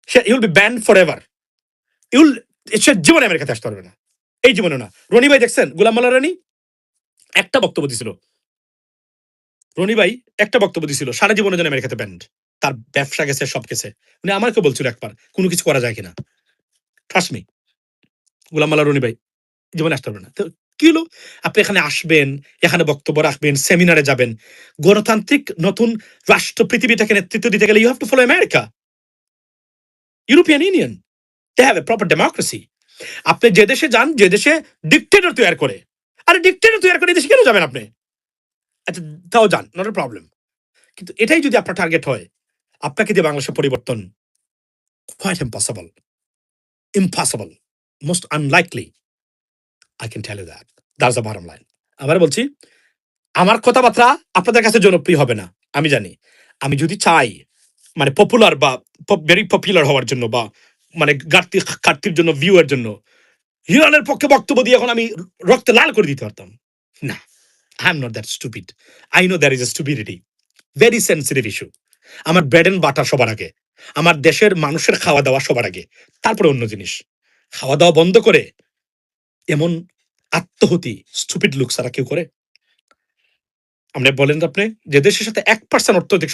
he will be banned forever. সে জীবনে আমেরিকাতে আসতে পারবে না, এই জীবনে না। রনি ভাই দেখছেন, গোলাম মাল্লা রানী একটা বক্তব্য দিছিল, রনি ভাই একটা বক্তব্য দিছিল, সারা জীবনের জন্য আমেরিকাতে ব্যান্ড। তার ব্যবসা গেছে, সব গেছে। উনি আমাকে বলছিল একবার কোনো কিছু করা যায় কিনা, ট্রাস্ট মি, গোলাম মাল্লা রনি ভাই জীবনে আসতে পারবে না। তো কি হলো? আপনি এখানে আসবেন, এখানে বক্তব্য রাখবেন, সেমিনারে যাবেন। গণতান্ত্রিক নতুন রাষ্ট্র পৃথিবীটাকে নেতৃত্ব দিতে গেলে you have to follow America, European Union. They have a proper democracy. আপনি যে দেশে যান, যে দেশে ডিক্টেটর তৈরি করে, আরে ডিক্টেটর তৈরি করে এই দেশে কেন যাবেন আপনি? আচ্ছা, তাও যান, নট এ প্রবলেম। কিন্তু এটাই যদি আপনার টার্গেট হয়, আপনাকে দিয়ে বাংলাদেশের পরিবর্তন quite impossible, impossible, most unlikely. I can tell you that. That's the bottom line. আবার বলছি, আমার কথাবার্তা আপনাদের কাছে জনপ্রিয় হবে না, আমি জানি। আমি যদি চাই মানে পপুলার বা ভেরি পপুলার হওয়ার জন্য বা মানে ঘাটতির জন্য, ভিউ এর জন্য হিরানের পক্ষে বক্তব্য দিয়ে এখন আমি রক্তে লাল করে দিতে পারতাম না। I am not that stupid. I know there is a stupidity, very sensitive issue. আমার ব্রেড এন্ড বাটার সবার আগে, আমার দেশের মানুষের খাওয়া দাওয়া সবার আগে, তারপরে অন্য জিনিস। খাওয়া দাওয়া বন্ধ করে এমন আত্মহতি স্টুপিড লুক ছাড়া কেউ করে? আপনি বলেন, আপনি যে দেশের সাথে 1% অর্থনৈতিক